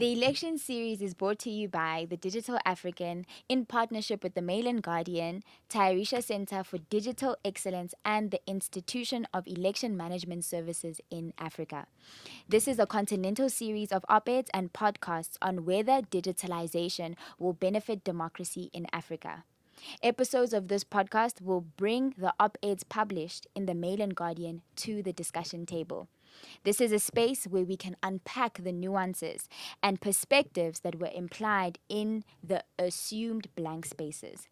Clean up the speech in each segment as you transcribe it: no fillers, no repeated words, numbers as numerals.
The election series is brought to you by the Digital African in partnership with the Mail and Guardian, Tayarisha Center for Digital Excellence, and the Institution of Election Management Services in Africa. This is a continental series of op-eds and podcasts on whether digitalization will benefit democracy in Africa. Episodes of this podcast will bring the op-eds published in the Mail and Guardian to the discussion table. This is a space where we can unpack the nuances and perspectives that were implied in the assumed blank spaces.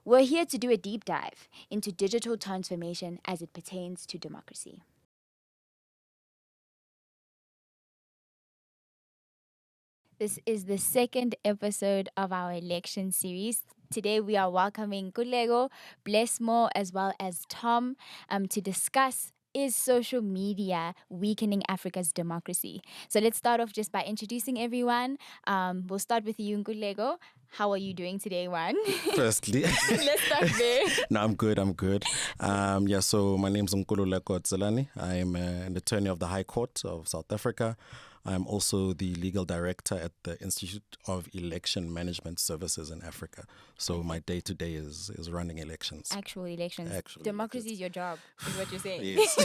We're here to do a deep dive into digital transformation as it pertains to democracy. This is the second episode of our election series. Today we are welcoming Kulego, Blessmore, as well as Tom to discuss, is social media weakening Africa's democracy? So let's start off just by introducing everyone. We'll start with you, Kulego. How are you doing today, Juan? Firstly, Let's start there. no, I'm good. So my name's Nkululeko Tselani. I'm an attorney of the High Court of South Africa. I'm also the legal director at the Institute of Election Management Services in Africa. So my day-to-day is running elections. Actual elections. Democracy is your job, is what you're saying. Yes.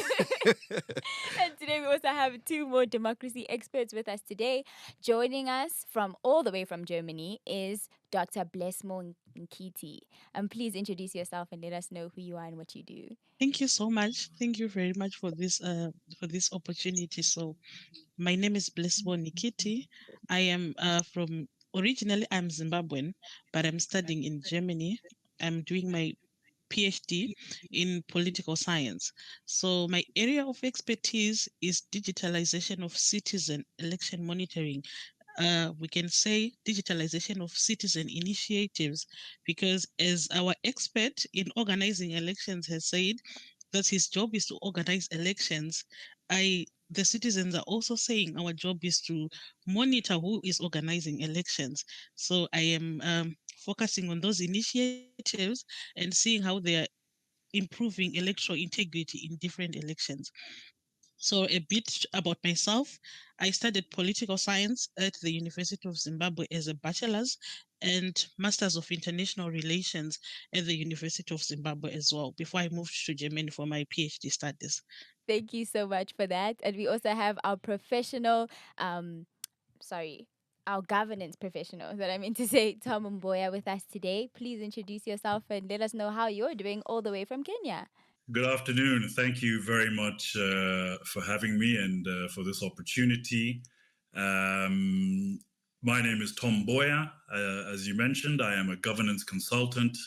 And today we also have two more democracy experts with us today. Joining us from all the way from Germany is Dr. Blessmore Nhikiti. Please introduce yourself and let us know who you are and what you do. Thank you so much. Thank you very much for this opportunity. So, my name is Blessmore Nhikiti. I am originally I'm Zimbabwean, but I'm studying in Germany. I'm doing my PhD in political science. So my area of expertise is digitalization of citizen election monitoring. We can say digitalization of citizen initiatives, because as our expert in organizing elections has said, that his job is to organize elections. The citizens are also saying our job is to monitor who is organizing elections. So I am focusing on those initiatives and seeing how they are improving electoral integrity in different elections. So a bit about myself. I studied political science at the University of Zimbabwe as a bachelor's and Masters of International Relations at the University of Zimbabwe as well, before I moved to Germany for my PhD studies. Thank you so much for that. And we also have our professional, our governance professional, that I mean to say, Tom Mboya, with us today. Please introduce yourself and let us know how you're doing all the way from Kenya. Good afternoon. Thank you very much for having me and for this opportunity. My name is Tom Mboya. As you mentioned, I am a governance consultant.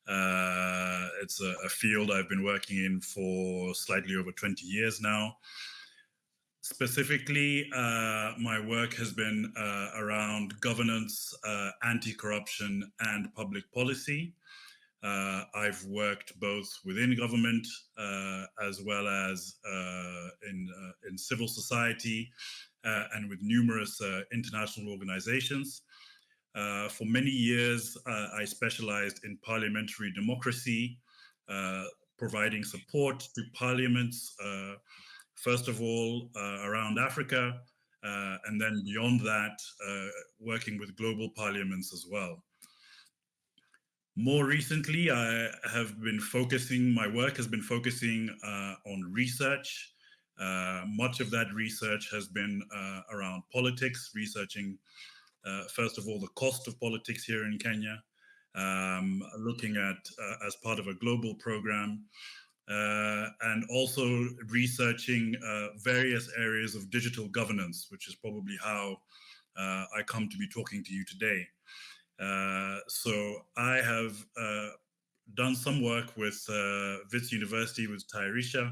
It's a field I've been working in for slightly over 20 years now. Specifically, my work has been around governance, anti-corruption, and public policy. I've worked both within government as well as in civil society and with numerous international organizations. For many years, I specialized in parliamentary democracy, providing support to parliaments, first of all, around Africa, and then beyond that, working with global parliaments as well. More recently, my work has been focusing on research. Much of that research has been around politics, researching, first of all, the cost of politics here in Kenya, looking at, as part of a global program, and also researching various areas of digital governance, which is probably how I come to be talking to you today. So I have done some work with Wits University with Tayarisha.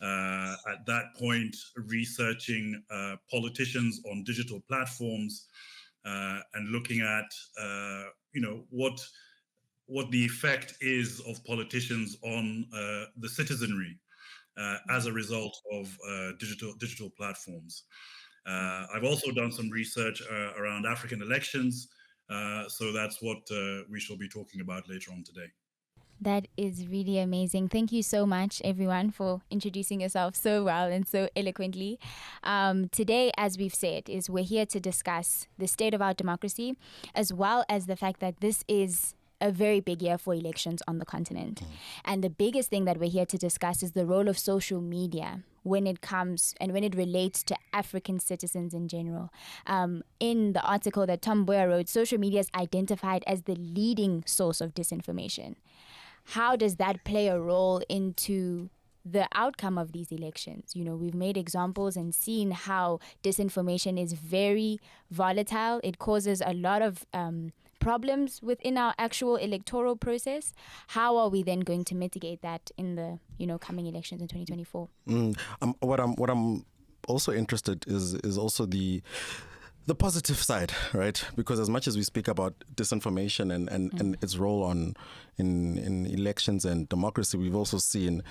At that point, researching politicians on digital platforms and looking at what the effect is of politicians on the citizenry as a result of digital platforms. I've also done some research around African elections. So that's what we shall be talking about later on today. That is really amazing. Thank you so much, everyone, for introducing yourself so well and so eloquently. Today, as we've said, is we're here to discuss the state of our democracy, as well as the fact that this is a very big year for elections on the continent. And the biggest thing that we're here to discuss is the role of social media when it comes and when it relates to African citizens in general. In the article that Tom Mboya wrote, social media is identified as the leading source of disinformation. How does that play a role into the outcome of these elections? You know, we've made examples and seen how disinformation is very volatile. It causes a lot of problems within our actual electoral process. How are we then going to mitigate that in the coming elections in 2024? What I'm also interested is also the positive side, right? Because as much as we speak about disinformation and its role in elections and democracy, we've also seen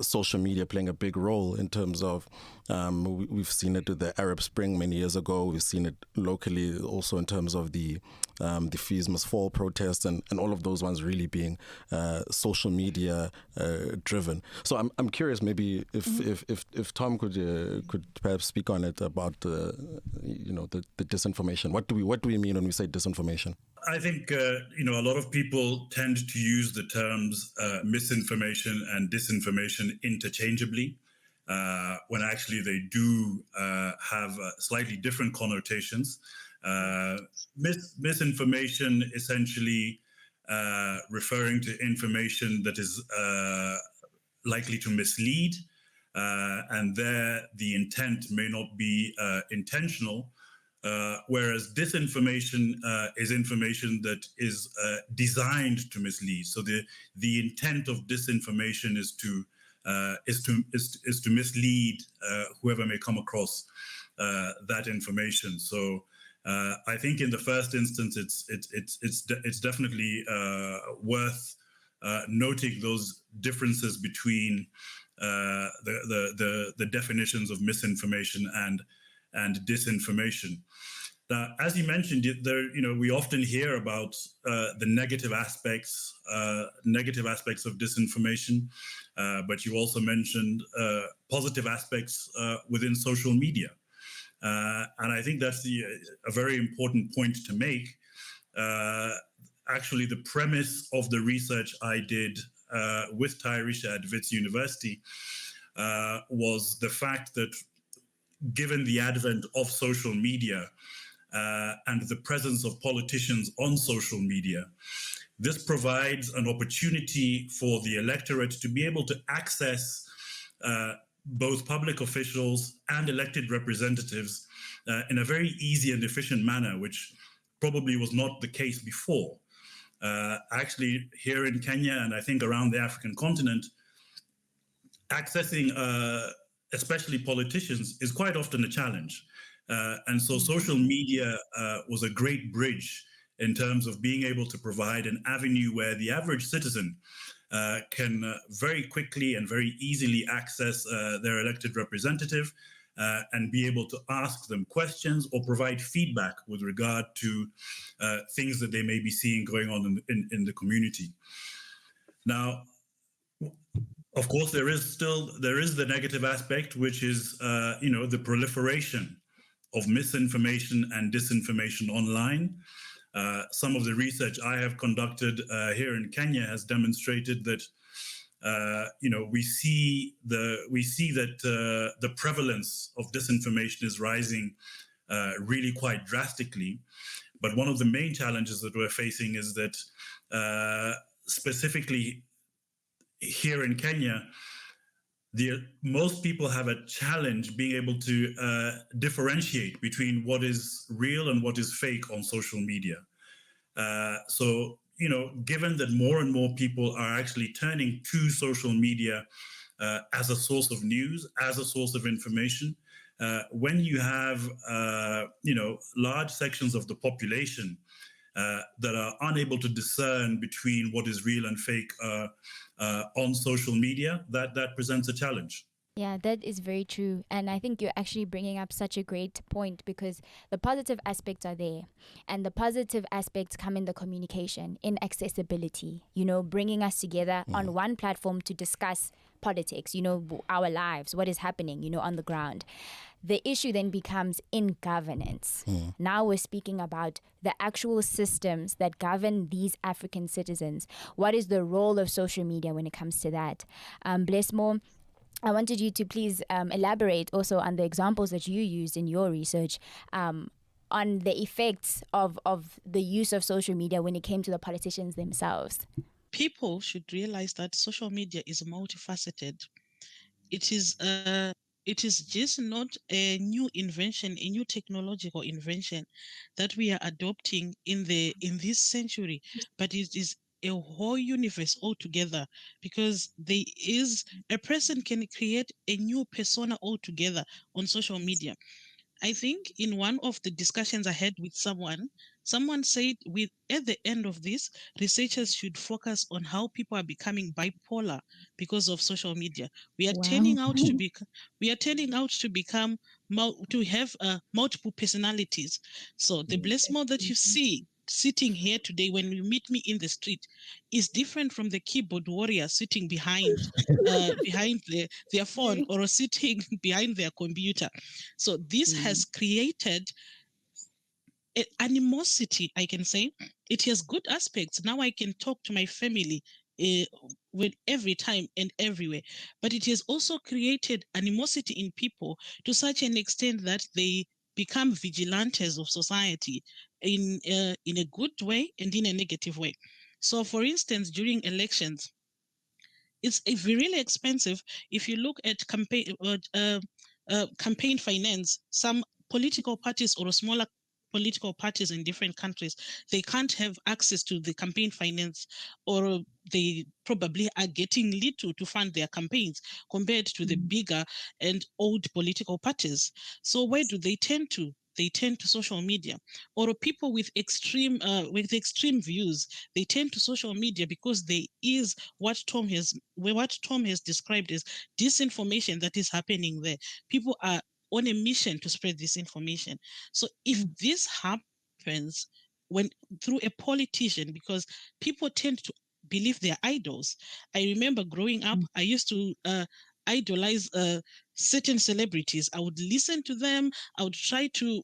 social media playing a big role in terms of we've seen it with the Arab Spring many years ago. We've seen it locally also in terms of the Fees Must Fall protests and all of those ones really being social media driven. So I'm curious, maybe if Tom could perhaps speak on it about the disinformation. What do we mean when we say disinformation? I think a lot of people tend to use the terms misinformation and disinformation interchangeably, when actually they do have slightly different connotations. Misinformation essentially referring to information that is likely to mislead, and there the intent may not be intentional. Whereas disinformation is information that is designed to mislead. So the intent of disinformation is to mislead whoever may come across that information. So I think in the first instance, it's definitely worth noting those differences between the definitions of misinformation and disinformation. Now, as you mentioned, we often hear about the negative aspects of disinformation, but you also mentioned positive aspects within social media, and I think that's a very important point to make. Actually, the premise of the research I did with Tayarisha at Wits University was the fact that, given the advent of social media and the presence of politicians on social media, this provides an opportunity for the electorate to be able to access both public officials and elected representatives in a very easy and efficient manner, which probably was not the case before. Actually, here in Kenya, and I think around the African continent, accessing especially politicians is quite often a challenge. And so social media was a great bridge in terms of being able to provide an avenue where the average citizen can very quickly and very easily access their elected representative and be able to ask them questions or provide feedback with regard to things that they may be seeing going on in the community. Now, of course, there is the negative aspect, which is the proliferation of misinformation and disinformation online. Some of the research I have conducted here in Kenya has demonstrated that we see that the prevalence of disinformation is rising really quite drastically. But one of the main challenges that we're facing is that specifically here in Kenya, most people have a challenge being able to differentiate between what is real and what is fake on social media. So, given that more and more people are actually turning to social media as a source of news, as a source of information, when you have, large sections of the population that are unable to discern between what is real and fake on social media, that presents a challenge. Yeah, that is very true. And I think you're actually bringing up such a great point because the positive aspects are there. And the positive aspects come in the communication, in accessibility, bringing us together on one platform to discuss politics, our lives, what is happening, on the ground. The issue then becomes in governance. Now we're speaking about the actual systems that govern these African citizens. What is the role of social media when it comes to that? Blessmore, I wanted you to please elaborate also on the examples that you used in your research on the effects of the use of social media when it came to the politicians themselves. People should realize that social media is multifaceted. It is it is just not a new invention, a new technological invention that we are adopting in this century, but it is a whole universe altogether, because there is a person can create a new persona altogether on social media. I think in one of the discussions I had with someone said with at the end of this, researchers should focus on how people are becoming bipolar because of social media. We are Wow. turning out to be we are turning out to become to have multiple personalities. So the Blessmore that you see sitting here today when you meet me in the street is different from the keyboard warrior sitting behind their phone or sitting behind their computer. So this has created animosity, I can say. It has good aspects. Now I can talk to my family uh, with every time and everywhere. But it has also created animosity in people to such an extent that they become vigilantes of society in a good way and in a negative way. So, for instance, during elections, it's really expensive. If you look at campaign finance, some political parties or smaller political parties in different countries, they can't have access to the campaign finance, or they probably are getting little to fund their campaigns compared to the bigger and old political parties. So where do they turn to? They turn to social media. Or people with extreme views, they turn to social media because there is what Tom has described as disinformation that is happening there. People are on a mission to spread this information. So if this happens when through a politician, because people tend to believe they're idols. I remember growing up, I used to idolize certain celebrities. I would listen to them. I would try to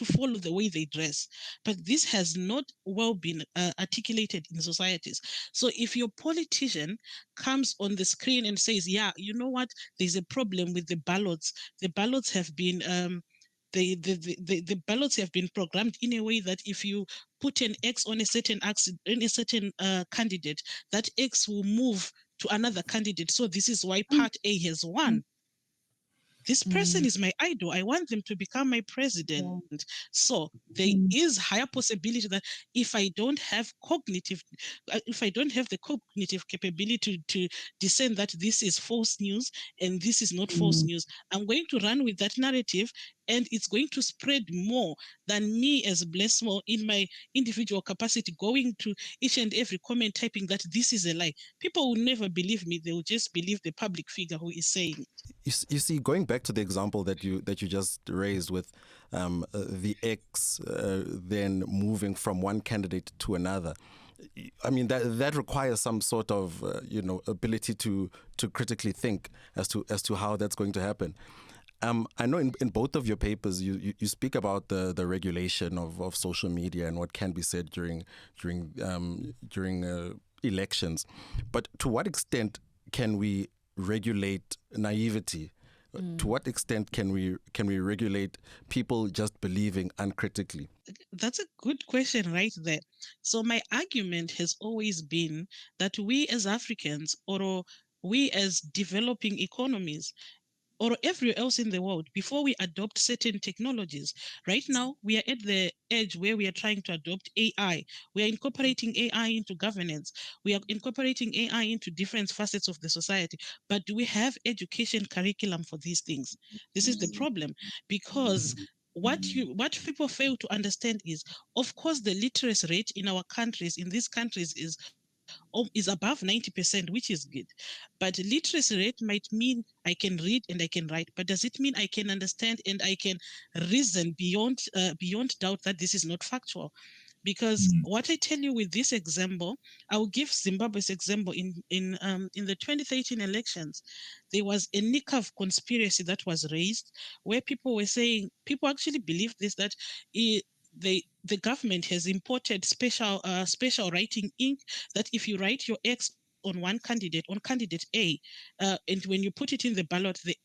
follow the way they dress. But this has not well been articulated in societies. So if your politician comes on the screen and says, "Yeah, you know what? There's a problem with the ballots. The ballots have been." The ballots have been programmed in a way that if you put an X on a certain candidate, that X will move to another candidate. So this is why Part A has won. This person is my idol. I want them to become my president. So there is higher possibility that if I don't have the cognitive capability to discern that this is false news and this is not false news, I'm going to run with that narrative, and it's going to spread more than me as Blessmore in my individual capacity going to each and every comment typing that this is a lie. People will never believe me. They will just believe the public figure who is saying it. You see, going back to the example that you just raised with the X then moving from one candidate to another, I mean that requires some sort of ability to critically think as to how that's going to happen. I know in both of your papers you speak about the regulation of social media and what can be said during elections, but to what extent can we regulate naivety? To what extent can we regulate people just believing uncritically? That's a good question right there. So my argument has always been that we as Africans, or we as developing economies, or everywhere else in the world, before we adopt certain technologies. Right now, we are at the edge where we are trying to adopt AI. We are incorporating AI into governance. We are incorporating AI into different facets of the society. But do we have education curriculum for these things? This is the problem, because what people fail to understand is, of course, the literacy rate in these countries is is above 90%, which is good. But literacy rate might mean I can read and I can write, but does it mean I can understand and I can reason beyond doubt that this is not factual? Because what I tell you with this example, I will give Zimbabwe's example. In the 2013 elections, there was a NICAV conspiracy that was raised, where people were saying, people actually believe this, that the government has imported special writing ink, that if you write your X on candidate A, and when you put it in the ballot, the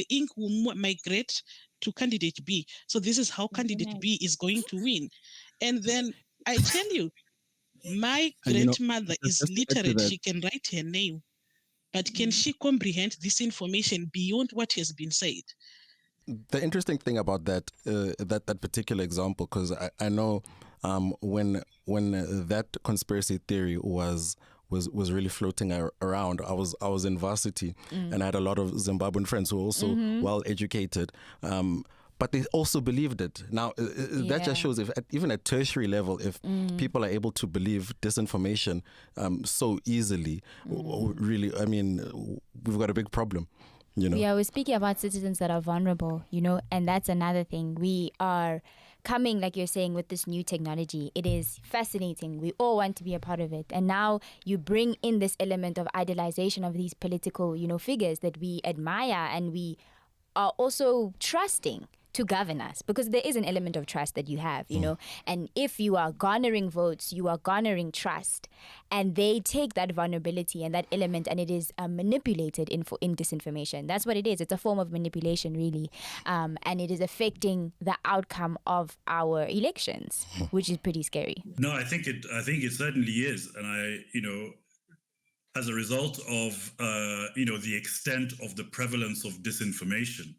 ink will migrate to candidate B. So this is how candidate B is going to win. And then I tell you, my And grandmother is just to add to literate. that, She can write her name, but can she comprehend this information beyond what has been said? the interesting thing about that particular example, because I know when that conspiracy theory was really floating around, I was in varsity, and I had a lot of Zimbabwean friends who were also well educated. But they also believed it. Now, that just shows, if even at tertiary level, if people are able to believe disinformation so easily, really, I mean, we've got a big problem. Yeah, we're speaking about citizens that are vulnerable, and that's another thing. We are coming, like you're saying, with this new technology. It is fascinating. We all want to be a part of it. And now you bring in this element of idolization of these political, figures that we admire and we are also trusting to govern us, because there is an element of trust that you have, and if you are garnering votes, you are garnering trust, and they take that vulnerability and that element and it is manipulated in disinformation. That's what it is. It's a form of manipulation, really, and it is affecting the outcome of our elections, which is pretty scary. No, I think it certainly is, and as a result of the extent of the prevalence of disinformation.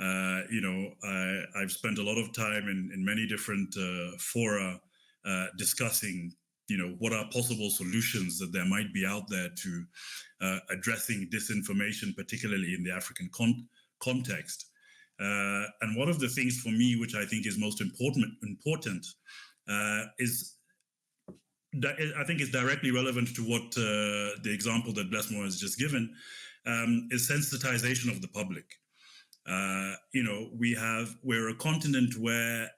I've spent a lot of time in many different fora discussing, what are possible solutions that there might be out there to addressing disinformation, particularly in the African context. And one of the things for me, which I think is most important, is that I think is directly relevant to what the example that Blessmore has just given, is sensitization of the public. We're a continent where,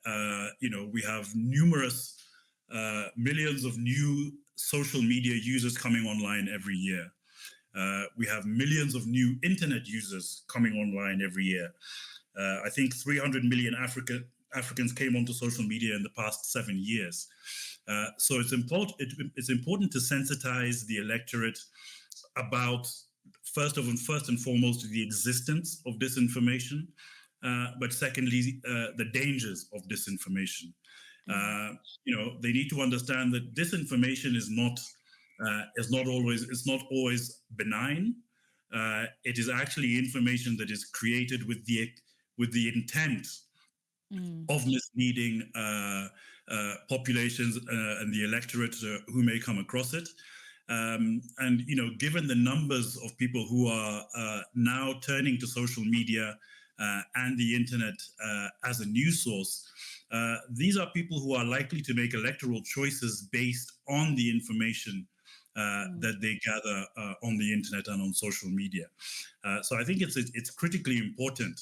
we have numerous millions of new social media users coming online every year. We have millions of new internet users coming online every year. I think 300 million Africans came onto social media in the past 7 years. So it's important to sensitize the electorate about first and foremost, the existence of disinformation, but secondly, the dangers of disinformation. They need to understand that disinformation is not always benign. It is actually information that is created with the intent of misleading populations and the electorate who may come across it. And given the numbers of people who are now turning to social media and the internet as a news source, these are people who are likely to make electoral choices based on the information that they gather on the internet and on social media. So I think it's critically important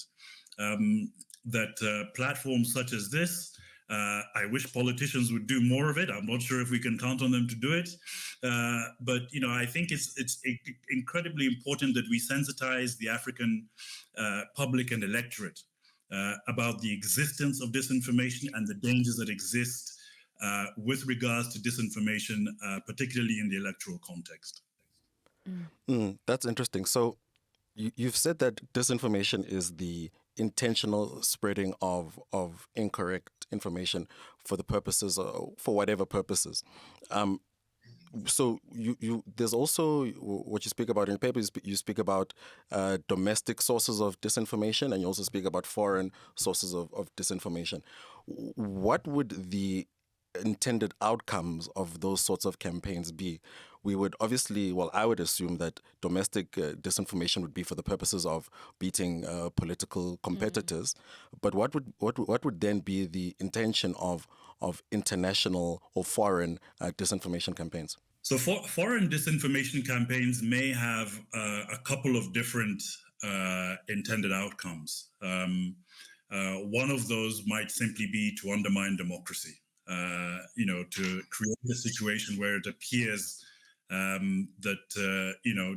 that platforms such as this, I wish politicians would do more of it. I'm not sure if we can count on them to do it. But, I think it's incredibly important that we sensitize the African public and electorate about the existence of disinformation and the dangers that exist with regards to disinformation, particularly in the electoral context. That's interesting. So you've said that disinformation is the intentional spreading of incorrect information for the purposes for whatever purposes. So there's also what you speak about in your paper. You speak about domestic sources of disinformation, and you also speak about foreign sources of disinformation. What would the intended outcomes of those sorts of campaigns be? We would obviously, I would assume that domestic disinformation would be for the purposes of beating political competitors. But what would then be the intention of international or foreign disinformation campaigns? So foreign disinformation campaigns may have a couple of different intended outcomes. One of those might simply be to undermine democracy, to create a situation where it appears that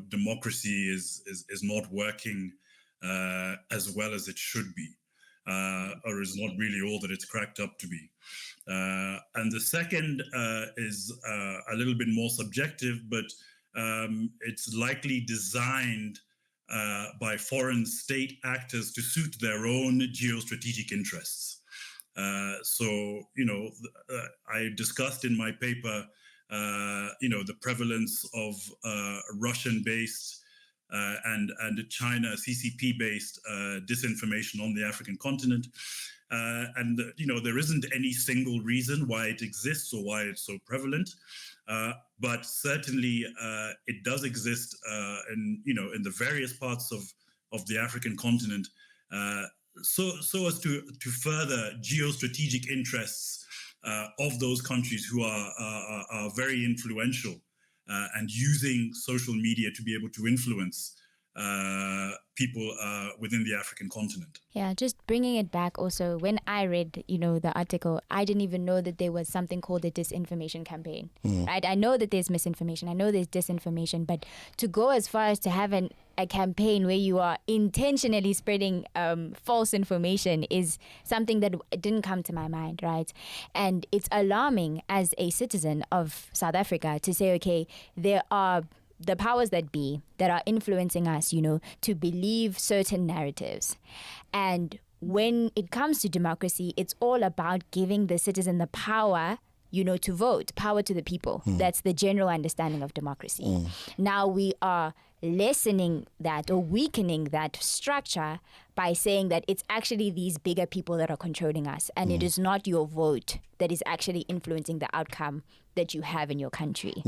democracy is not working as well as it should be, or is not really all that it's cracked up to be. And the second is a little bit more subjective, but it's likely designed by foreign state actors to suit their own geostrategic interests. I discussed in my paper, the prevalence of Russian-based and China CCP-based disinformation on the African continent. There isn't any single reason why it exists or why it's so prevalent, but certainly it does exist in the various parts of the African continent, so as to further geostrategic interests of those countries who are very influential and using social media to be able to influence people within the African continent. Yeah, just bringing it back also, when I read, the article, I didn't even know that there was something called a disinformation campaign, right? I know that there's misinformation, I know there's disinformation, but to go as far as to have a campaign where you are intentionally spreading false information is something that didn't come to my mind, right? And it's alarming as a citizen of South Africa to say, okay, there are the powers that be that are influencing us, to believe certain narratives. And when it comes to democracy, it's all about giving the citizen the power, to vote, power to the people. That's the general understanding of democracy. Now we are lessening that or weakening that structure by saying that it's actually these bigger people that are controlling us, and it is not your vote that is actually influencing the outcome that you have in your country.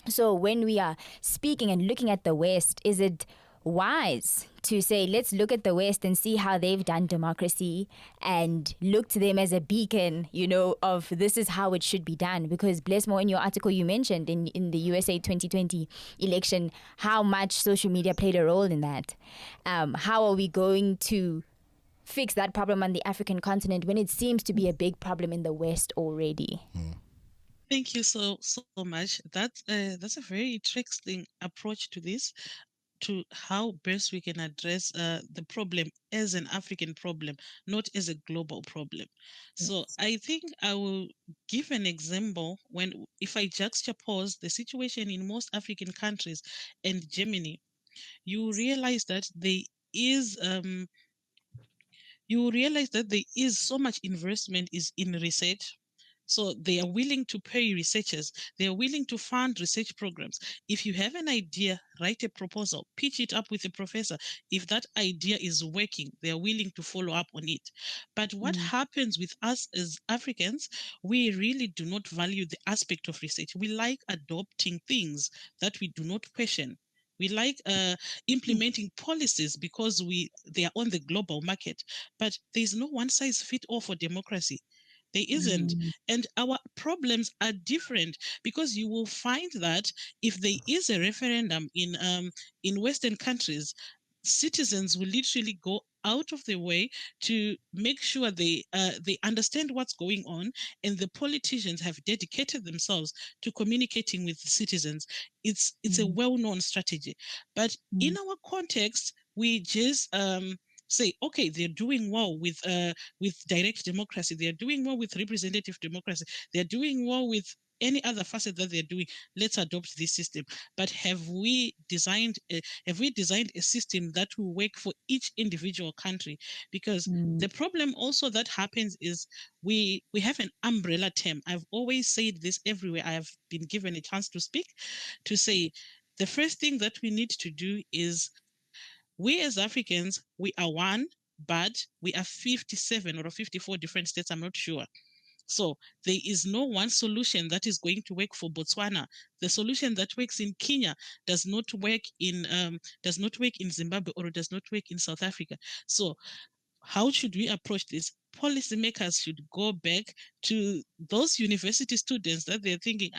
So when we are speaking and looking at the West, is it wise to say, let's look at the West and see how they've done democracy and look to them as a beacon, of this is how it should be done? Because Blessmore, in your article, you mentioned in the USA 2020 election, how much social media played a role in that. How are we going to fix that problem on the African continent when it seems to be a big problem in the West already? Thank you so much. That's a very interesting approach to this, to how best we can address the problem as an African problem, not as a global problem. Yes. So I think I will give an example if I juxtapose the situation in most African countries and Germany, you realize that there is so much investment is in research. So they are willing to pay researchers. They are willing to fund research programs. If you have an idea, write a proposal, pitch it up with a professor. If that idea is working, they are willing to follow up on it. But what happens with us as Africans, we really do not value the aspect of research. We like adopting things that we do not question. We like implementing policies because they are on the global market. But there's no one size fit all for democracy. There isn't. And our problems are different, because you will find that if there is a referendum in Western countries, citizens will literally go out of their way to make sure they understand what's going on, and the politicians have dedicated themselves to communicating with the citizens. It's a well-known strategy. But in our context, we just say, okay, they're doing well with direct democracy. They're doing well with representative democracy. They're doing well with any other facet that they're doing. Let's adopt this system. But have we designed a system that will work for each individual country? Because the problem also that happens is we have an umbrella term. I've always said this everywhere I have been given a chance to speak, to say the first thing that we need to do is, we as Africans, we are one, but we are 57 or 54 different states, I'm not sure. So there is no one solution that is going to work for Botswana. The solution that works in Kenya does not work in Zimbabwe, or does not work in South Africa. So how should we approach this? Policymakers should go back to those university students that they're thinking,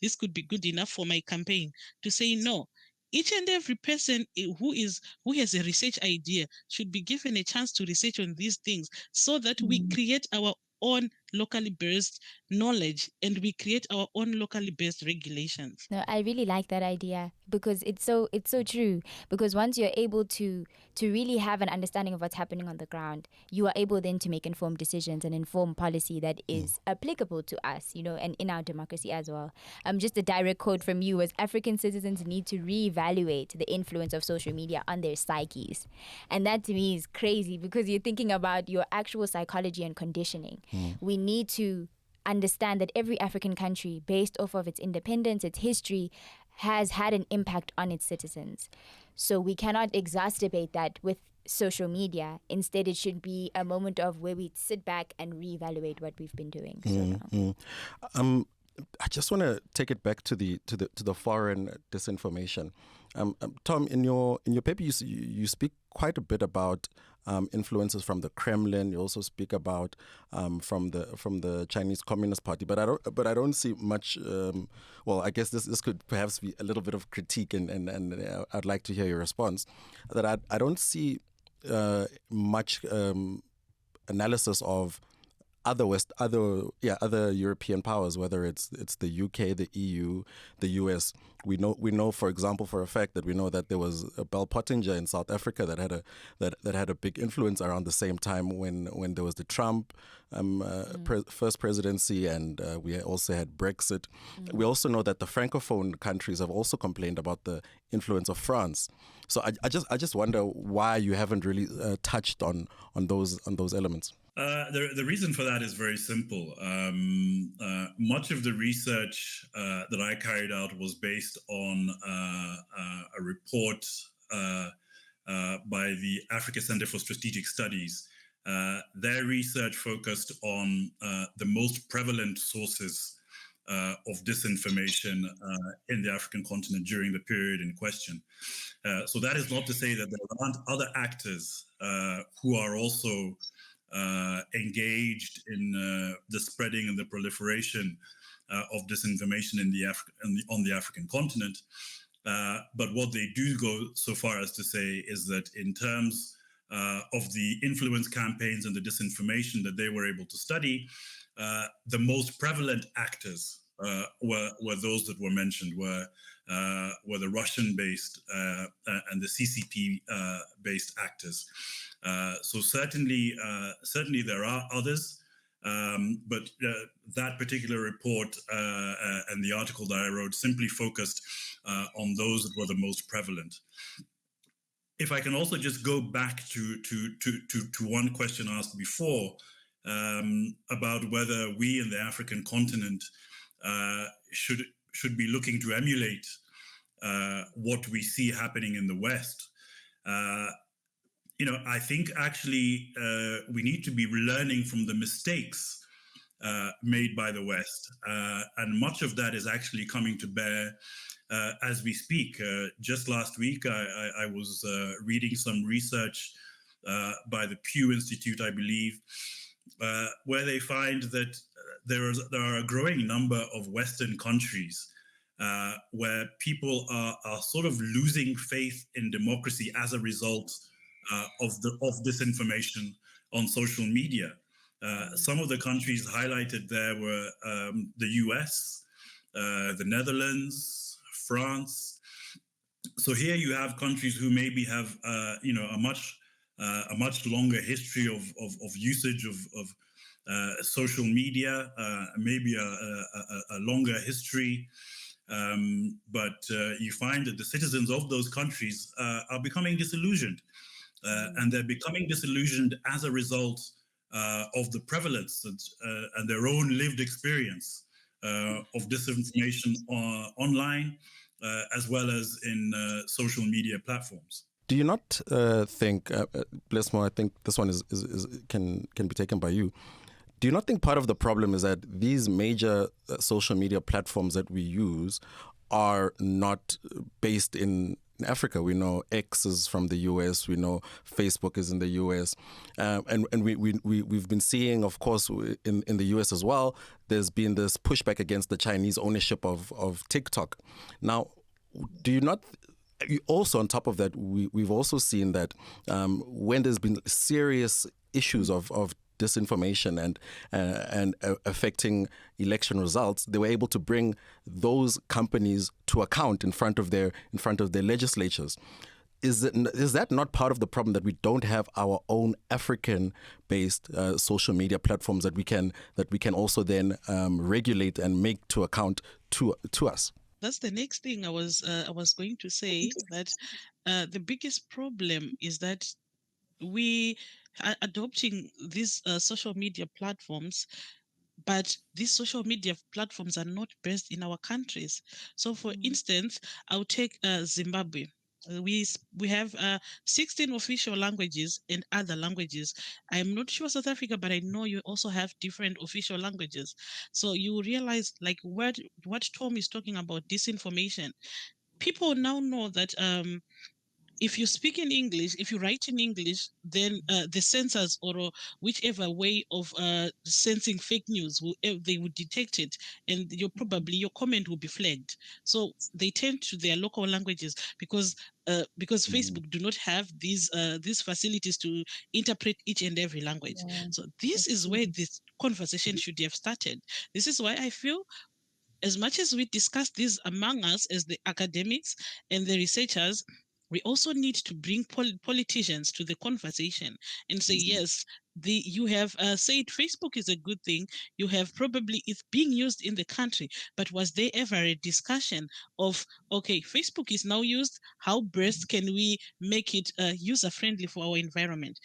this could be good enough for my campaign, to say no. Each and every person who has a research idea should be given a chance to research on these things, so that we create our own locally based knowledge and we create our own locally based regulations. No, I really like that idea, because it's so true. Because once you're able to really have an understanding of what's happening on the ground, you are able then to make informed decisions and inform policy that is applicable to us, and in our democracy as well. Just a direct quote from you was, African citizens need to reevaluate the influence of social media on their psyches. And that to me is crazy, because you're thinking about your actual psychology and conditioning. We need to understand that every African country, based off of its independence, its history, has had an impact on its citizens. So we cannot exacerbate that with social media. Instead, it should be a moment of where we sit back and reevaluate what we've been doing. I just want to take it back to the foreign disinformation. Tom, in your paper, you speak quite a bit about influences from the Kremlin. You also speak about from the Chinese Communist Party, but I don't see much. Well, I guess this could perhaps be a little bit of critique, and I'd like to hear your response. That I don't see much analysis of other European powers, whether it's the UK, the EU, the US. We know, for example, for a fact that we know that there was a Bell Pottinger in South Africa that had a big influence around the same time when there was the Trump first presidency, and we also had Brexit. We also know that the Francophone countries have also complained about the influence of France. So I just wonder why you haven't really touched on those elements. The reason for that is very simple. Much of the research that I carried out was based on a report by the Africa Center for Strategic Studies. Their research focused on the most prevalent sources of disinformation in the African continent during the period in question. So that is not to say that there aren't other actors who are also engaged in the spreading and the proliferation of disinformation on the African continent. But what they do go so far as to say is that in terms of the influence campaigns and the disinformation that they were able to study, the most prevalent actors were those that were mentioned, were the Russian-based and the CCP-based actors. So certainly there are others, but that particular report and the article that I wrote simply focused on those that were the most prevalent. If I can also just go back to one question asked before about whether we in the African continent should be looking to emulate what we see happening in the West. I think actually we need to be learning from the mistakes made by the West. And much of that is actually coming to bear as we speak. Just last week, I was reading some research by the Pew Institute, I believe, where they find that there are a growing number of Western countries where people are sort of losing faith in democracy as a result of disinformation on social media. Some of the countries highlighted there were the US, the Netherlands, France. So here you have countries who maybe have a much longer history of usage of social media, maybe a longer history. But you find that the citizens of those countries are becoming disillusioned. And they're becoming disillusioned as a result of the prevalence and their own lived experience of disinformation online, as well as in social media platforms. Do you not think, Blessmore, I think this one can be taken by you. Do you not think part of the problem is that these major social media platforms that we use are not based in Africa. We know X is from the US. We know Facebook is in the US. And we've been seeing, of course, in the US as well, there's been this pushback against the Chinese ownership of TikTok. Now, do you not... Also, on top of that, we've also seen that when there's been serious issues of disinformation and affecting election results, they were able to bring those companies to account in front of their legislatures. Is that not part of the problem, that we don't have our own African-based social media platforms that we can also then regulate and make to account to us? That's the next thing I was going to say, that the biggest problem is that we are adopting these social media platforms, but these social media platforms are not based in our countries. So, for instance, I'll take Zimbabwe. We have 16 official languages and other languages. I'm not sure South Africa, but I know you also have different official languages. So you realize, like, what Tom is talking about, disinformation. People now know that if you speak in English, if you write in English, then the censors or whichever way of sensing fake news, they would detect it, and your comment will be flagged. So they turn to their local languages because Facebook do not have these facilities to interpret each and every language. So this is where this conversation should have started. This is why I feel, as much as we discuss this among us as the academics and the researchers, we also need to bring politicians to the conversation and say, yes, you have said Facebook is a good thing. You have probably, it's being used in the country, but was there ever a discussion of, okay, Facebook is now used, how best can we make it user-friendly for our environment?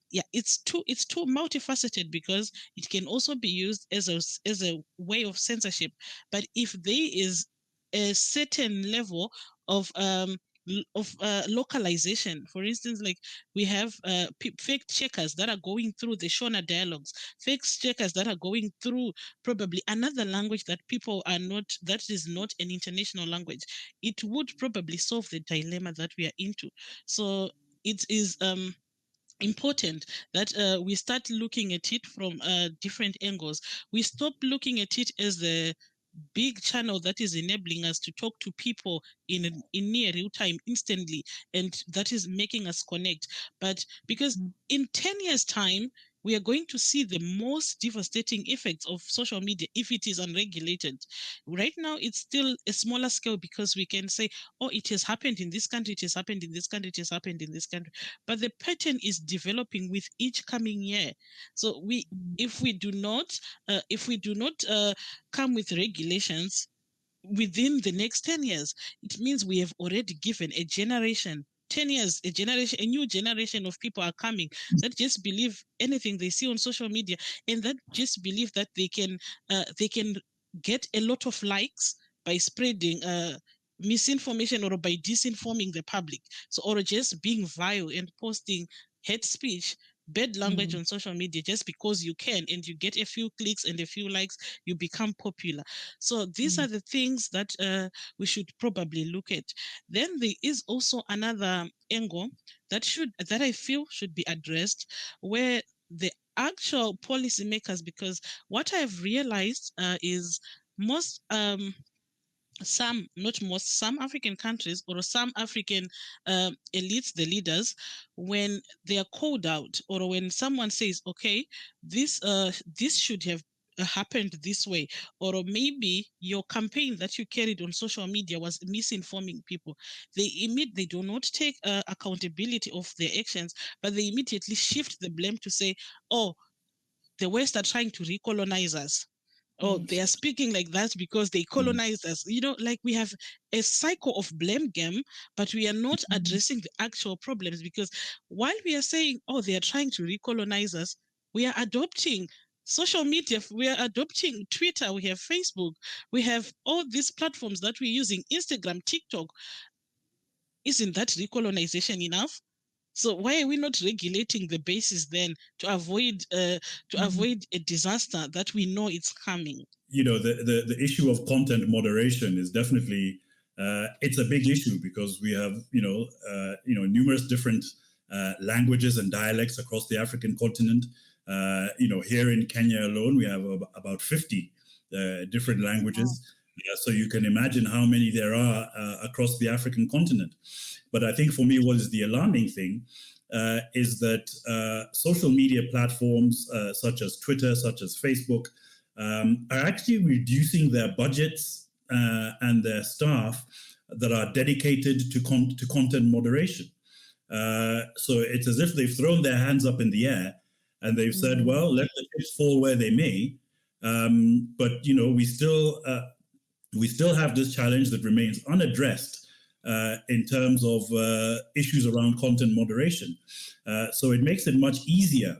Yeah, it's too multifaceted, because it can also be used as a way of censorship. But if there is a certain level of localization, for instance, like we have fake checkers that are going through the Shona dialogues, fake checkers that are going through probably another language that people are not, that is not an international language, it would probably solve the dilemma that we are into. So it is important that we start looking at it from different angles. We stop looking at it as the big channel that is enabling us to talk to people in near real time instantly, and that is making us connect. But because in 10 years time, we are going to see the most devastating effects of social media if it is unregulated. Right now, it's still a smaller scale, because we can say, oh, it has happened in this country, it has happened in this country, it has happened in this country. But the pattern is developing with each coming year. So if we do not come with regulations within the next 10 years, it means we have already given a generation, 10 years, a new generation of people are coming that just believe anything they see on social media, and that just believe that they can get a lot of likes by spreading misinformation or by disinforming the public. So, or just being vile and posting hate speech, bad language on social media just because you can, and you get a few clicks and a few likes, you become popular. So these are the things that we should probably look at. Then there is also another angle that I feel should be addressed, where the actual policymakers, because what I've realized is most some, not most, some African countries or some African elites, the leaders, when they are called out, or when someone says, okay, this should have happened this way, or maybe your campaign that you carried on social media was misinforming people, they do not take accountability of their actions, but they immediately shift the blame to say, oh, the West are trying to recolonize us. Oh, they are speaking like that because they colonized us. Like we have a cycle of blame game, but we are not addressing the actual problems, because while we are saying, oh, they are trying to recolonize us, we are adopting social media, we are adopting Twitter, we have Facebook, we have all these platforms that we're using, Instagram, TikTok. Isn't that recolonization enough? So why are we not regulating the basis then to avoid a disaster that we know it's coming? The issue of content moderation is definitely it's a big issue because we have, numerous different languages and dialects across the African continent. Here in Kenya alone, we have about 50 different languages. Yeah, so you can imagine how many there are across the African continent. But I think for me, what is the alarming thing is that social media platforms such as Twitter, such as Facebook, are actually reducing their budgets and their staff that are dedicated to content moderation. So it's as if they've thrown their hands up in the air and they've said, well, let the chips fall where they may. But we still have this challenge that remains unaddressed in terms of issues around content moderation. So it makes it much easier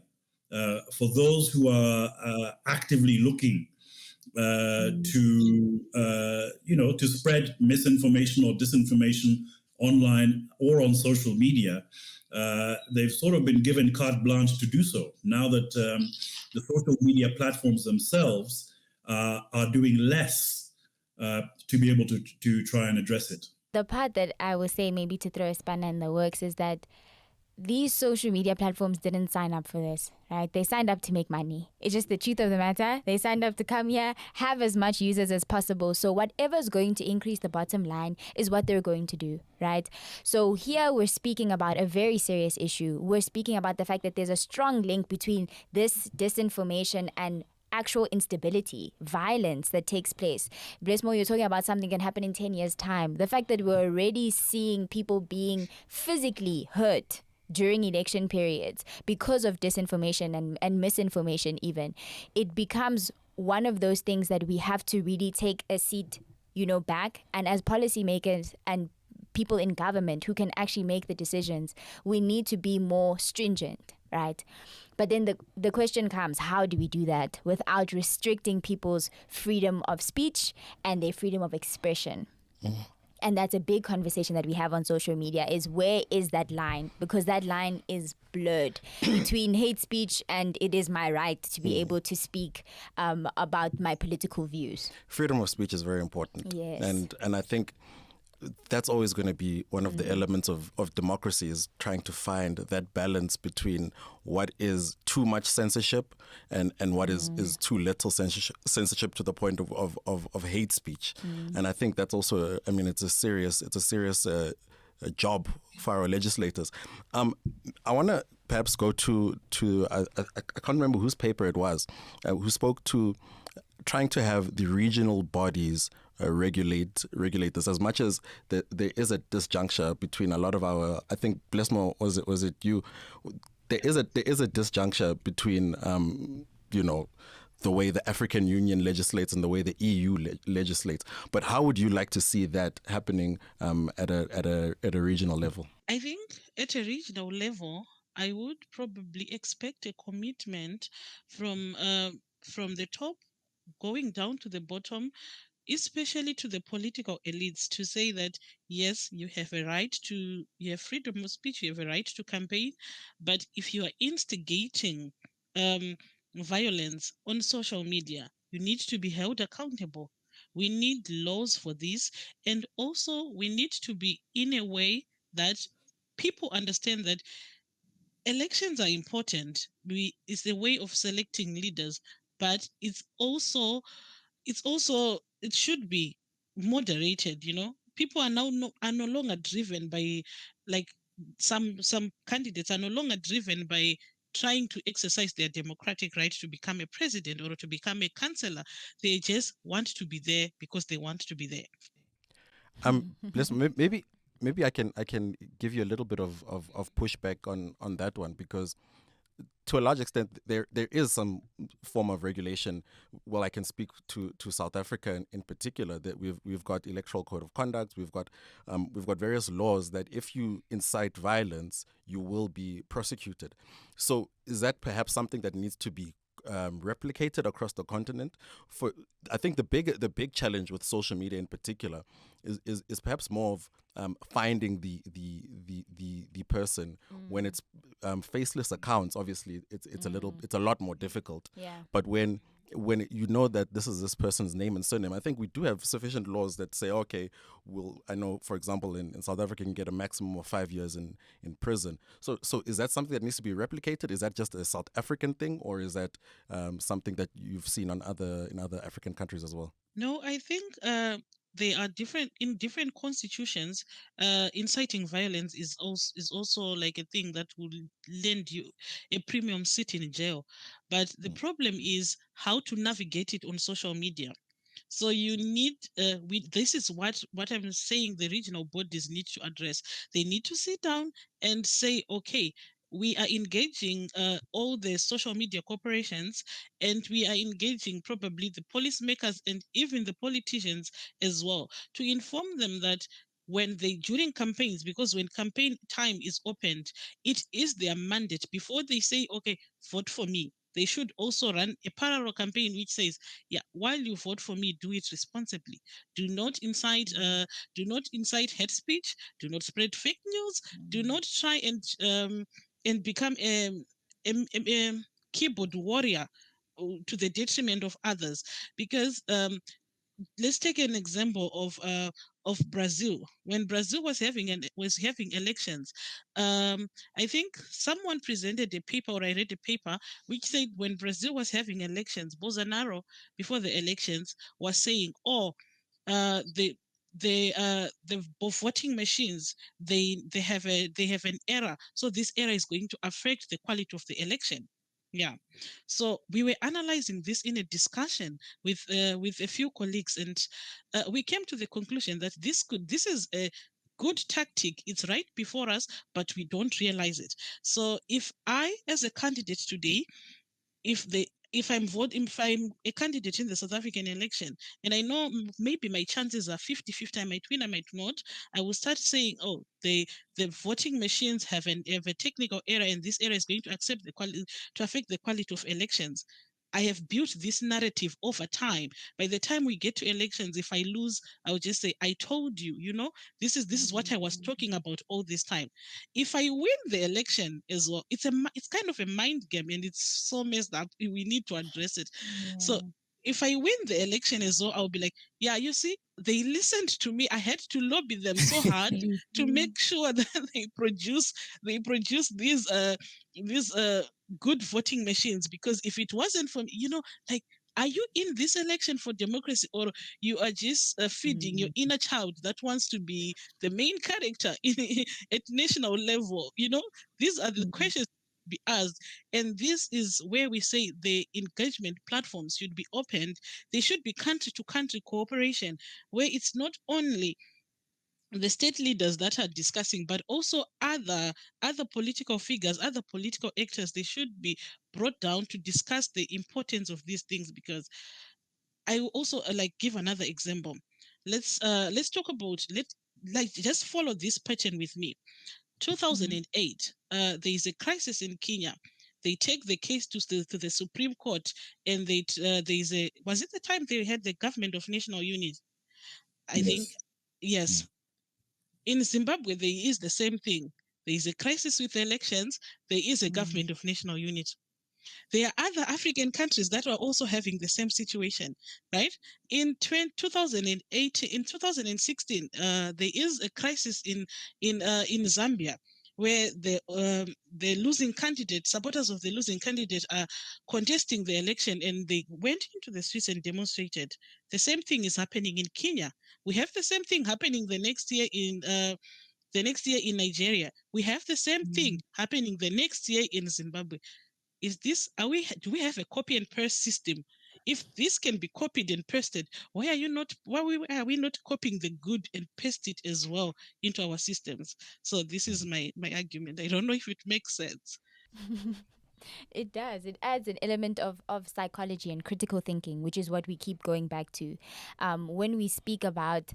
for those who are actively looking to spread misinformation or disinformation online or on social media. They've sort of been given carte blanche to do so now that the social media platforms themselves are doing less to be able to try and address it. The part that I would say maybe to throw a spanner in the works is that these social media platforms didn't sign up for this, right? They signed up to make money. It's just the truth of the matter. They signed up to come here, have as much users as possible. So whatever's going to increase the bottom line is what they're going to do, right? So here we're speaking about a very serious issue. We're speaking about the fact that there's a strong link between this disinformation and actual instability, violence that takes place. Blessmore, you're talking about something can happen in 10 years' time. The fact that we're already seeing people being physically hurt during election periods because of disinformation and misinformation even, it becomes one of those things that we have to really take a seat, back. And as policymakers and people in government who can actually make the decisions, we need to be more stringent, right? But then the question comes, how do we do that without restricting people's freedom of speech and their freedom of expression? And that's a big conversation that we have on social media, is where is that line? Because that line is blurred between hate speech and it is my right to be able to speak about my political views. Freedom of speech is very important. Yes. And I think that's always going to be one of the elements of democracy, is trying to find that balance between what is too much censorship and what is too little censorship to the point of hate speech. And I think that's also, it's a serious job for our legislators. I want to perhaps go to I can't remember whose paper it was, who spoke to trying to have the regional bodies regulate this, as much as there is a disjuncture between a lot of our, I think Blessmore, was it you? There is a disjuncture between the way the African Union legislates and the way the EU legislates. But how would you like to see that happening at a regional level? I think at a regional level, I would probably expect a commitment from the top going down to the bottom, especially to the political elites, to say that, yes, you have freedom of speech, you have a right to campaign, but if you are instigating violence on social media, you need to be held accountable. We need laws for this, and also we need to be in a way that people understand that elections are important. It's a way of selecting leaders, but it should be moderated. People are now no longer driven by, like, some candidates are no longer driven by trying to exercise their democratic right to become a president or to become a councillor. They just want to be there because they want to be there. Listen, maybe I can give you a little bit of pushback on that one, because to a large extent there is some form of regulation. Well, I can speak to South Africa in particular, that we've got electoral code of conduct, we've got various laws that if you incite violence, you will be prosecuted. So is that perhaps something that needs to be replicated across the continent? I think the big challenge with social media in particular is perhaps more of finding the person when it's faceless accounts. Obviously, it's a lot more difficult. Yeah. But when when you know that this is this person's name and surname, I think we do have sufficient laws that say, okay, I know, for example, in South Africa, you can get a maximum of 5 years in prison. So is that something that needs to be replicated? Is that just a South African thing, or is that something that you've seen in other African countries as well? No, I think they are different in different constitutions. Inciting violence is also like a thing that will lend you a premium seat in jail. But the problem is how to navigate it on social media. So you need this is what I'm saying the regional bodies need to address. They need to sit down and say, okay, we are engaging all the social media corporations, and we are engaging probably the policymakers and even the politicians as well, to inform them that during campaigns, because when campaign time is opened, it is their mandate, before they say, okay, vote for me, they should also run a parallel campaign which says, yeah, while you vote for me, do it responsibly. Do not incite hate speech. Do not spread fake news. Do not try and become a keyboard warrior to the detriment of others. Because let's take an example of Brazil. When Brazil was having elections, I think someone presented a paper, or I read a paper, which said when Brazil was having elections, Bolsonaro, before the elections, was saying, "Oh, the voting machines, they have an error, so this error is going to affect the quality of the election." Yeah, so we were analyzing this in a discussion with a few colleagues, and we came to the conclusion that this is a good tactic. It's right before us, but we don't realize it. So if I, as a candidate today, if I'm a candidate in the South African election, and I know maybe my chances are 50-50, I might win, I might not, I will start saying, oh, the voting machines have a technical error, and this error is going to affect the quality of elections. I have built this narrative over time. By the time we get to elections, if I lose, I'll just say, I told you, this is what I was talking about all this time. If I win the election as well, it's kind of a mind game, and it's so messed up. We need to address it. Yeah. So if I win the election as well, I'll be like, yeah, you see, they listened to me. I had to lobby them so hard to make sure that they produce these good voting machines. Because if it wasn't for me, like, are you in this election for democracy, or you are just feeding your inner child that wants to be the main character at national level? These are the questions to be asked. And this is where we say the engagement platforms should be opened. They should be country to country cooperation, where it's not only the state leaders that are discussing, but also other political figures, other political actors. They should be brought down to discuss the importance of these things. Because I will also give another example. Let's talk about, just follow this pattern with me. 2008, there is a crisis in Kenya. They take the case to the Supreme Court, and was it the time they had the government of national unity? I think, yes. In Zimbabwe, there is the same thing. There is a crisis with elections. There is a government of national unity. There are other African countries that are also having the same situation, right? In 2008, in 2016, there is a crisis in Zambia, where the losing candidate, supporters of the losing candidate, are contesting the election, and they went into the streets and demonstrated. The same thing is happening in Kenya. We have the same thing happening the next year in Nigeria. We have the same thing happening the next year in Zimbabwe. Do we have a copy and paste system? If this can be copied and pasted, why are we not copying the good and paste it as well into our systems? So this is my argument. I don't know if it makes sense. It does. It adds an element of psychology and critical thinking, which is what we keep going back to. When we speak about,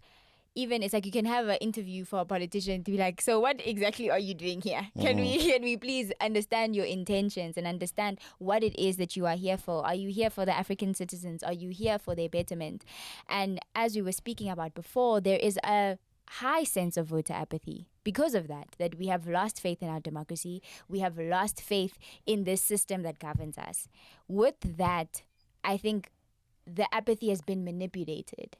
even it's like you can have an interview for a politician to be like, so what exactly are you doing here? Can we please understand your intentions and understand what it is that you are here for? Are you here for the African citizens? Are you here for their betterment? And as we were speaking about before, there is a high sense of voter apathy because of that we have lost faith in our democracy. We have lost faith in this system that governs us. With that I think the apathy has been manipulated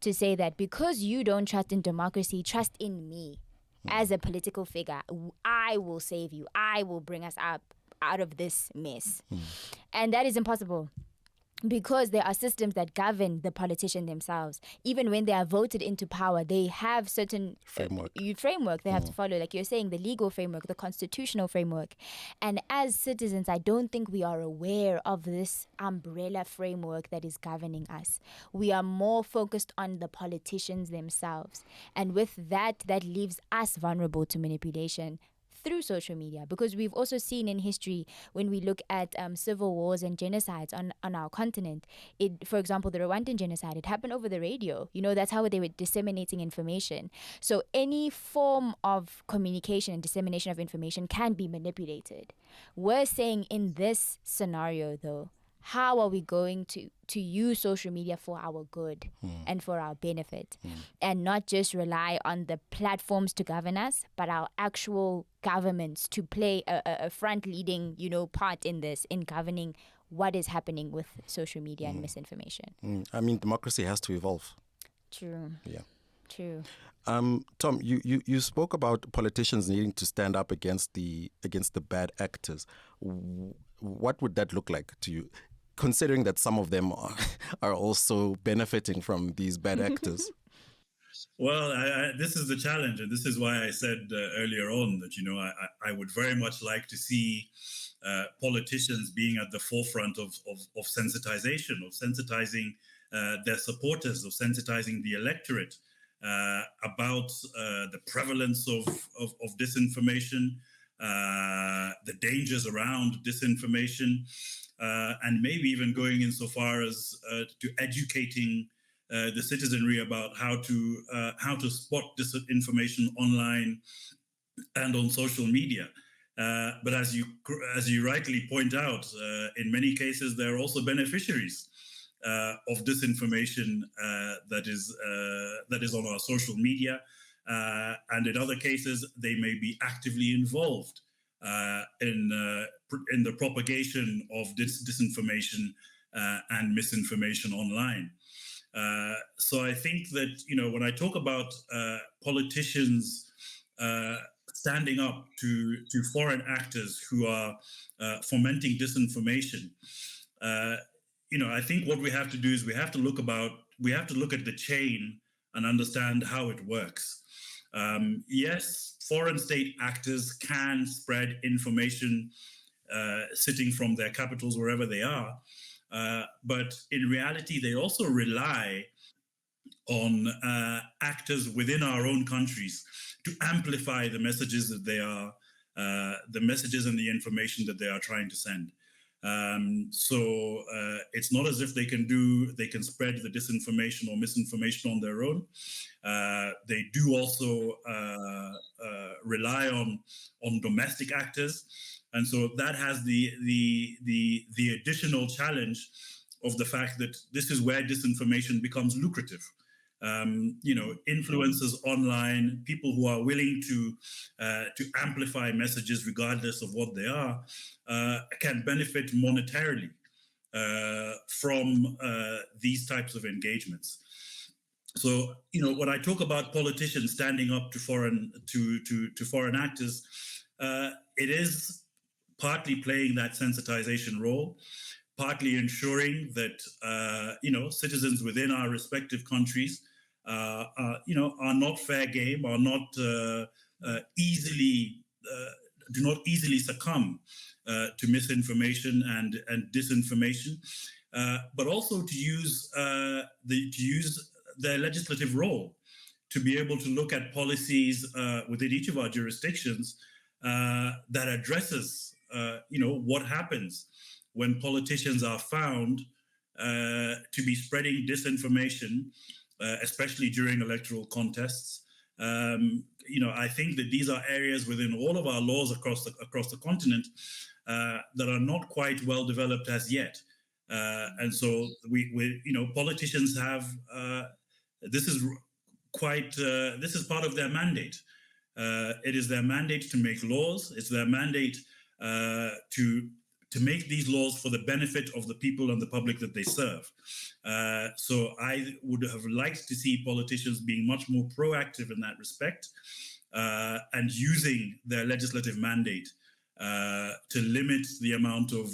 to say that because you don't trust in democracy, trust in me as a political figure. I will save you. I will bring us up out of this mess. And that is impossible, because there are systems that govern the politician themselves. Even when they are voted into power, they have certain framework they have to follow, like you're saying, the legal framework, the constitutional framework. And as citizens, I don't think we are aware of this umbrella framework that is governing us. We are more focused on the politicians themselves. And with that leaves us vulnerable to manipulation through social media, because we've also seen in history, when we look at civil wars and genocides on our continent, for example, the Rwandan genocide, it happened over the radio. That's how they were disseminating information. So any form of communication and dissemination of information can be manipulated. We're saying in this scenario, though, how are we going to use social media for our good and for our benefit, and not just rely on the platforms to govern us, but our actual governments to play a front-leading, part in this, in governing what is happening with social media and misinformation. I mean, democracy has to evolve. True. Yeah. True. Tom, you spoke about politicians needing to stand up against the bad actors. What would that look like to you, considering that some of them are also benefiting from these bad actors? Well, this is the challenge, and this is why I said earlier on that I would very much like to see politicians being at the forefront of sensitization, of sensitizing their supporters, of sensitizing the electorate about the prevalence of disinformation, the dangers around disinformation, and maybe even going insofar as to educating the citizenry about how to spot disinformation online and on social media. But as you rightly point out, in many cases there are also beneficiaries of disinformation that is on our social media, and in other cases they may be actively involved in the propagation of disinformation and misinformation online. So I think that when I talk about politicians standing up to foreign actors who are fomenting disinformation, I think what we have to do is we have to look at the chain and understand how it works. Yes, foreign state actors can spread information sitting from their capitals wherever they are, but in reality, they also rely on actors within our own countries to amplify the messages that the messages and the information that they are trying to send. So it's not as if they can spread the disinformation or misinformation on their own. They do also rely on domestic actors, and so that has the additional challenge of the fact that this is where disinformation becomes lucrative. Influencers online, people who are willing to amplify messages regardless of what they are, can benefit monetarily from these types of engagements. So, when I talk about politicians standing up to foreign actors, it is partly playing that sensitization role, partly ensuring that citizens within our respective countries are not fair game, are not do not easily succumb to misinformation and disinformation, but also to use their legislative role to be able to look at policies within each of our jurisdictions that addresses what happens when politicians are found to be spreading disinformation, especially during electoral contests. I think that these are areas within all of our laws across the continent that are not quite well developed as yet, and so we politicians have this is part of their mandate. It is their mandate to make laws. It's their mandate to to make these laws for the benefit of the people and the public that they serve. So I would have liked to see politicians being much more proactive in that respect, and using their legislative mandate to limit the amount of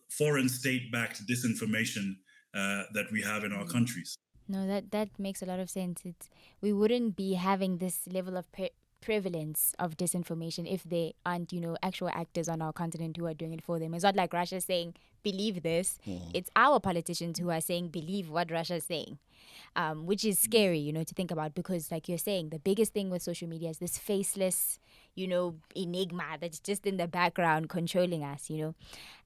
foreign state-backed disinformation that we have in our countries. No, that makes a lot of sense. We wouldn't be having this level of prevalence of disinformation if there aren't, actual actors on our continent who are doing it for them. It's not like Russia saying, believe this. It's our politicians who are saying, believe what Russia's saying, which is scary, to think about, because like you're saying, the biggest thing with social media is this faceless, enigma that's just in the background controlling us,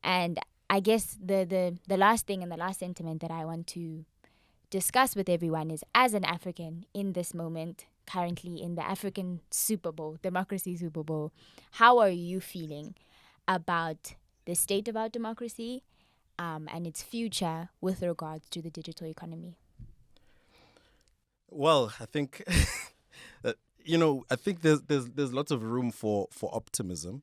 And I guess the last thing and the last sentiment that I want to discuss with everyone is, as an African in this moment, currently in the African Super Bowl, Democracy Super Bowl, how are you feeling about the state of our democracy and its future with regards to the digital economy? Well, I think I think there's lots of room for optimism.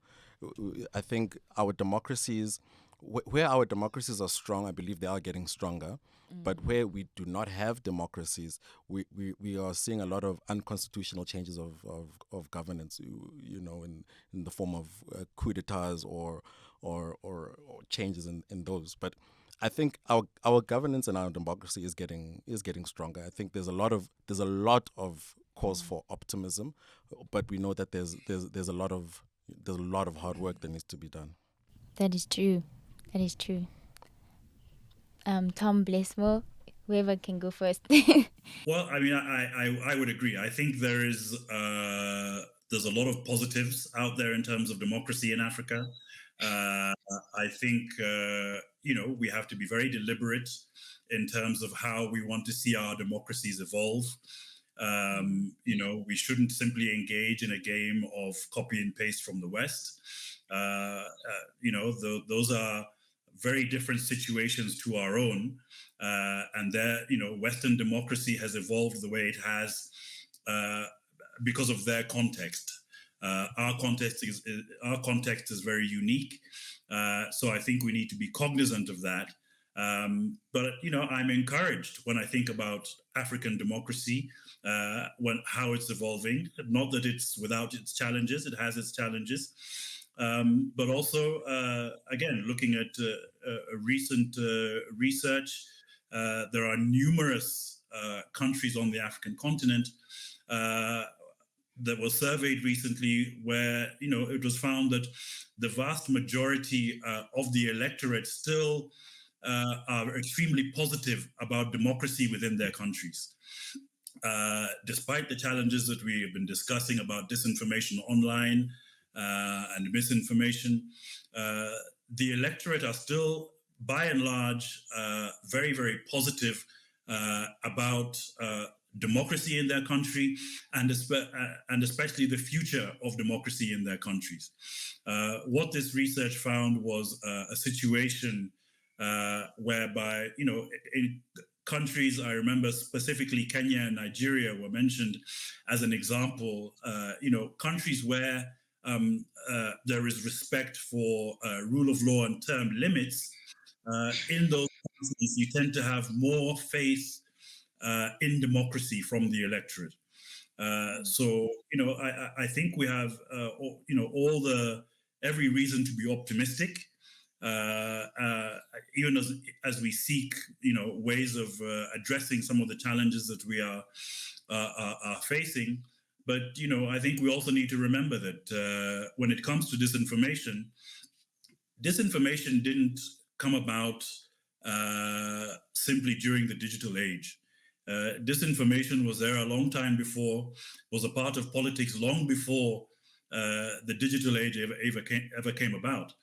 I think our democracies, where our democracies are strong, I believe they are getting stronger. But where we do not have democracies, we are seeing a lot of unconstitutional changes of governance, in the form of coup d'etats or changes in those. But I think our governance and our democracy is getting stronger. I think there's a lot of cause for optimism, but we know that there's a lot of hard work that needs to be done. That is true. Tom, Blessmore, whoever can go first. Well, I mean, I would agree. I think there's a lot of positives out there in terms of democracy in Africa. I think we have to be very deliberate in terms of how we want to see our democracies evolve. We shouldn't simply engage in a game of copy and paste from the West. Those are very different situations to our own, and Western democracy has evolved the way it has because of their context. Our context is very unique, so I think we need to be cognizant of that. But I'm encouraged when I think about African democracy, how it's evolving. Not that it's without its challenges; it has its challenges. But also, again, looking at a recent research, there are numerous countries on the African continent that were surveyed recently where, it was found that the vast majority of the electorate still are extremely positive about democracy within their countries. Despite the challenges that we have been discussing about disinformation online, and misinformation, the electorate are still, by and large, very, very positive about democracy in their country, and especially the future of democracy in their countries. What this research found was a situation whereby, in countries, I remember specifically Kenya and Nigeria were mentioned as an example, countries where there is respect for rule of law and term limits. In those countries, you tend to have more faith in democracy from the electorate. So, I think we have, every reason to be optimistic, even as we seek, ways of addressing some of the challenges that we are facing. But, I think we also need to remember that when it comes to disinformation didn't come about simply during the digital age. Disinformation was there a long time before, was a part of politics long before the digital age ever came about.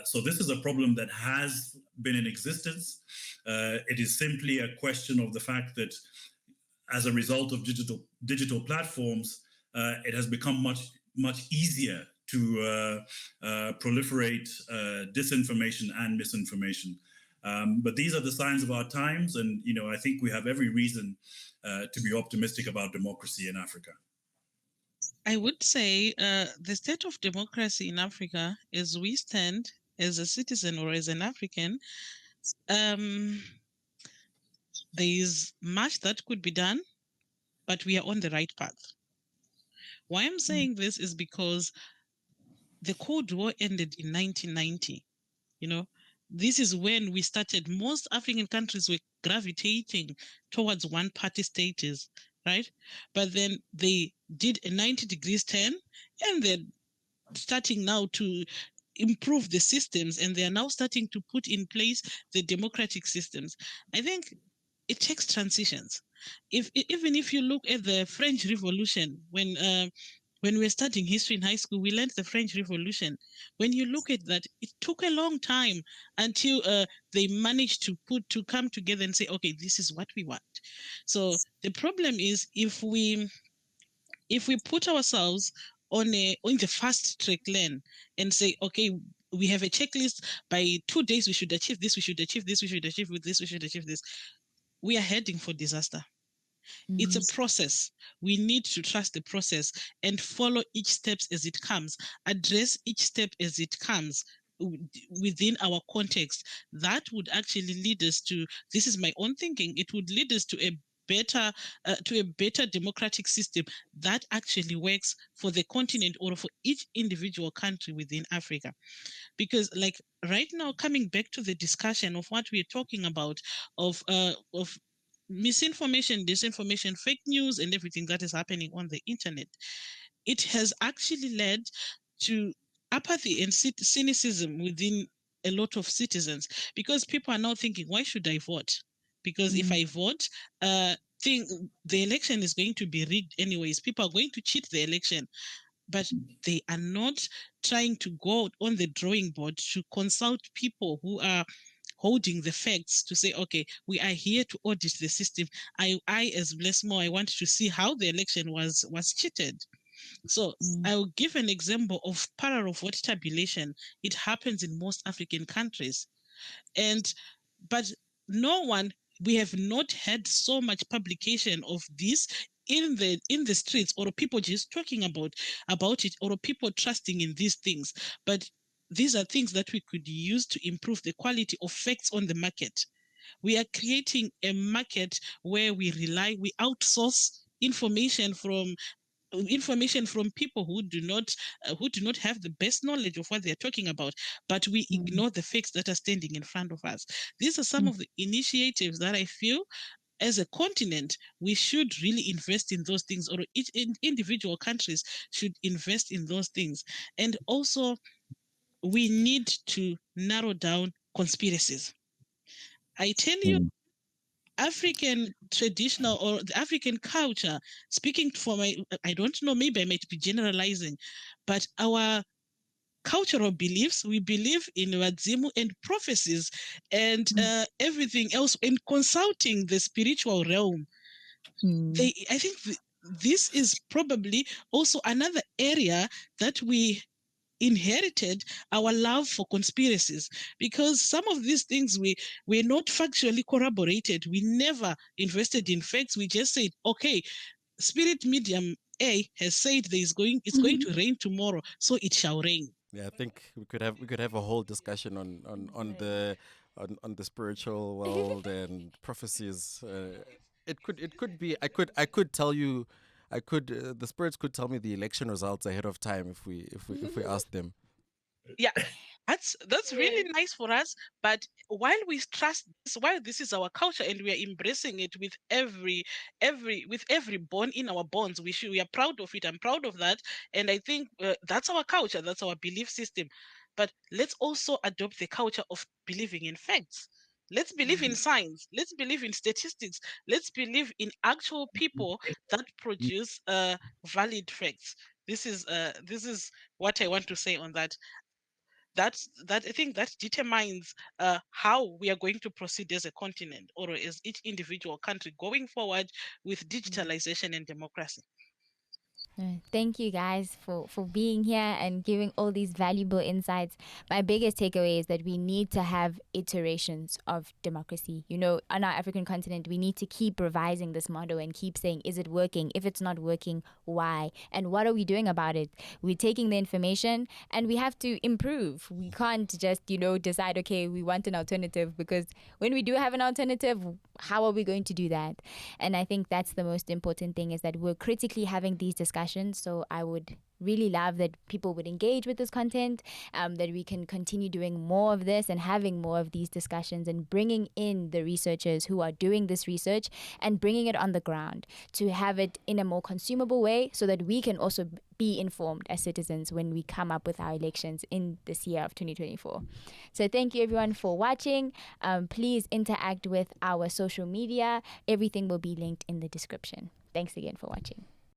So this is a problem that has been in existence. It is simply a question of the fact that as a result of digital platforms, it has become much easier to proliferate disinformation and misinformation. But these are the signs of our times, and I think we have every reason to be optimistic about democracy in Africa. I would say the state of democracy in Africa, as we stand as a citizen or as an African, there is much that could be done, but we are on the right path. Why I'm saying this is because the Cold War ended in 1990. You know, this is when we started. Most African countries were gravitating towards one-party states, right? But then they did a 90 degrees turn, and they're starting now to improve the systems, and they are now starting to put in place the democratic systems. I think it takes transitions. Even if you look at the French Revolution, when we were studying history in high school, we learned the French Revolution. When you look at that, it took a long time until they managed to come together and say, okay, this is what we want. So the problem is if we put ourselves on the fast track lane and say, okay, we have a checklist, by 2 days we should achieve this, we should achieve this, we should achieve this, we should achieve this, we are heading for disaster. It's a process. We need to trust the process and follow each step as it comes, address each step as it comes within our context. That would actually lead us to, this is my own thinking, it would lead us to a better democratic system that actually works for the continent or for each individual country within Africa. Because, like, right now, coming back to the discussion of what we're talking about, of misinformation, disinformation, fake news, and everything that is happening on the internet, it has actually led to apathy and cynicism within a lot of citizens, because people are now thinking, why should I vote? Because if I vote, think the election is going to be rigged anyways. People are going to cheat the election, but they are not trying to go on the drawing board to consult people who are holding the facts to say, okay, we are here to audit the system. I as Blessmore, I want to see how the election was cheated. So I will give an example of parallel vote tabulation. It happens in most African countries, and but no one, we have not had so much publication of this in the streets, or people just talking about it, or people trusting in these things. But these are things that we could use to improve the quality of facts on the market. We are creating a market where we outsource information from people who do not have the best knowledge of what they're talking about, but we ignore the facts that are standing in front of us. These are some of the initiatives that I feel, as a continent, we should really invest in those things, or each individual countries should invest in those things. And also, we need to narrow down conspiracies. I tell you, African traditional, or the African culture, speaking for I don't know, maybe I might be generalizing, but our cultural beliefs, we believe in wadzimu and prophecies and everything else, and consulting the spiritual realm. I think this is probably also another area that we inherited, our love for conspiracies, because some of these things we're not factually corroborated. We never invested in facts. We just said, okay, spirit medium A has said it's going to rain tomorrow, so it shall rain. Yeah, I think we could have a whole discussion on the spiritual world and prophecies. It could be, I could tell you, the spirits could tell me the election results ahead of time if we asked them. Yeah, that's really nice for us. But while we trust this, while this is our culture and we are embracing it with every bone in our bones, we are proud of it. I'm proud of that, and I think that's our culture, that's our belief system. But let's also adopt the culture of believing in facts. Let's believe in science. Let's believe in statistics. Let's believe in actual people that produce valid facts. This is what I want to say on that. That I think that determines how we are going to proceed as a continent, or as each individual country, going forward with digitalization and democracy. Thank you guys for being here and giving all these valuable insights. My biggest takeaway is that we need to have iterations of democracy. You know, on our African continent, we need to keep revising this model and keep saying, is it working? If it's not working, why? And what are we doing about it? We're taking the information and we have to improve. We can't just, decide, okay, we want an alternative, because when we do have an alternative, how are we going to do that? And I think that's the most important thing, is that we're critically having these discussions. So I would really love that people would engage with this content, that we can continue doing more of this and having more of these discussions and bringing in the researchers who are doing this research and bringing it on the ground to have it in a more consumable way, so that we can also be informed as citizens when we come up with our elections in this year of 2024. So thank you everyone for watching. Please interact with our social media. Everything will be linked in the description. Thanks again for watching.